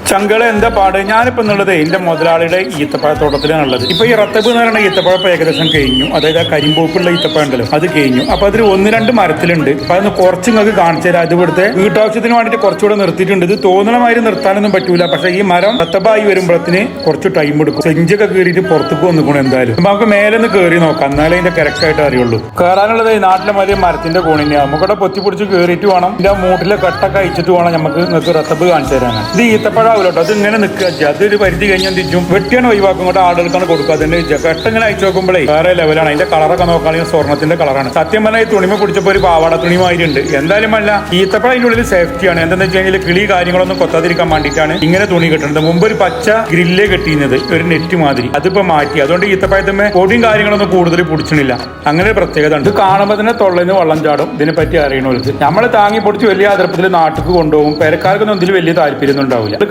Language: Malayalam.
ചങ്കള എന്താ പാട്? ഞാനിപ്പോ എന്നുള്ളത് എന്റെ മുതലാളിയുടെ ഈത്തപ്പഴത്തോട്ടത്തിലാണുള്ളത്. ഇപ്പൊ ഈ റത്തബ് എന്ന് പറയുന്ന ഈത്തപ്പഴം ഏകദേശം കഴിഞ്ഞു. അതായത് ആ കരിമ്പൂപ്പുള്ള ഈത്തപ്പഴം ഉണ്ടല്ലോ, അത് കഴിഞ്ഞു. അപ്പൊ അതിൽ 1-2 മരത്തിലുണ്ട്. അപ്പൊ അതൊന്ന് കുറച്ച് നിങ്ങൾക്ക് കാണിച്ചു തരാം. അത് ഇവിടുത്തെ വീട്ടാവശ്യത്തിന് വേണ്ടിയിട്ട് കുറച്ചുകൂടെ നിർത്തിയിട്ടുണ്ട്. ഇത് തോന്നണമാതിരി നിർത്താനൊന്നും പറ്റൂല. പക്ഷെ ഈ മരം റത്തബായി വരുമ്പോഴത്തിന് കുറച്ച് ടൈം എടുക്കും. സെഞ്ചൊക്കെ കയറിയിട്ട് പുറത്തേക്ക് വന്നിക്കണം എന്തായാലും. അപ്പൊ നമുക്ക് മേലെന്ന് കയറി നോക്കാം, എന്നാലേ അതിന്റെ കറക്റ്റായിട്ട് അറിയുള്ളൂ. കയറാനുള്ളത് ഈ നാട്ടിലെ മതിയ മരത്തിന്റെ കോണിനെയാണ്. നമുക്കിവിടെ പൊത്തി പൊടിച്ച് കയറിയിട്ട് വേണം ഇതിന്റെ മൂട്ടിലെ കട്ടൊക്കെ അയച്ചിട്ട് വേണം നമുക്ക് നിങ്ങൾക്ക് റത്തബ് കാണിച്ചു തരാനാണ്. ഇത് ഈത്തപ്പഴം ആവില്ലോട്ടോ, അത് ഇങ്ങനെ നിൽക്കുക. അതൊരു പരിധി കഴിഞ്ഞാൽ തിരിച്ചും വെട്ടിയാണ് ഒഴിവാക്കും. ഇങ്ങോട്ട് ആളുകൾക്കാണ് കൊടുക്കുക. അതിന്റെ കെട്ടിങ്ങനെ അയച്ചു നോക്കുമ്പോഴേ വേറെ ലെവലാണ്. അതിന്റെ കളറൊക്കെ നോക്കുകയാണെങ്കിൽ സ്വർണ്ണത്തിന്റെ കളറാണ്. സത്യം പറഞ്ഞാൽ ഈ തുണിമ പിടിച്ചപ്പോൾ ഒരു പാവാട തുണിമാതിരിയുണ്ട്. എന്തായാലും അല്ല, ഈത്തപ്പഴം അതിന്റെ ഉള്ളിൽ സേഫ്റ്റിയാണ്. എന്താണെന്ന് വെച്ച് കഴിഞ്ഞാൽ കിളി കാര്യങ്ങളൊന്നും കൊത്താതിരിക്കാൻ വേണ്ടിയിട്ടാണ് ഇങ്ങനെ തുണി കെട്ടുന്നത്. മുമ്പ് ഒരു പച്ച ഗ്രില്ലേ കെട്ടിയിരുന്നത്, ഒരു നെറ്റ് മാതിരി. അതിപ്പോ മാറ്റി. അതുകൊണ്ട് ഈത്തപ്പഴത്തുമ്മേ പൊടിയും കാര്യങ്ങളൊന്നും കൂടുതൽ പിടിച്ചിട്ടില്ല. അങ്ങനെ ഒരു പ്രത്യേകത ഉണ്ട്. ഇത് കാണുമ്പോൾ തന്നെ തൊള്ളന് വെള്ളം ചാടും. ഇതിനെപ്പറ്റി അറിയണവർക്ക് നമ്മൾ താങ്ങി പൊടിച്ച് വലിയ അതിർപ്പത്തിൽ നാട്ടിലേക്ക് കൊണ്ടുപോകും. പെരക്കാർക്കൊന്നും ഇതിൽ വലിയ താല്പര്യമൊന്നും ഉണ്ടാവില്ല. ഇത്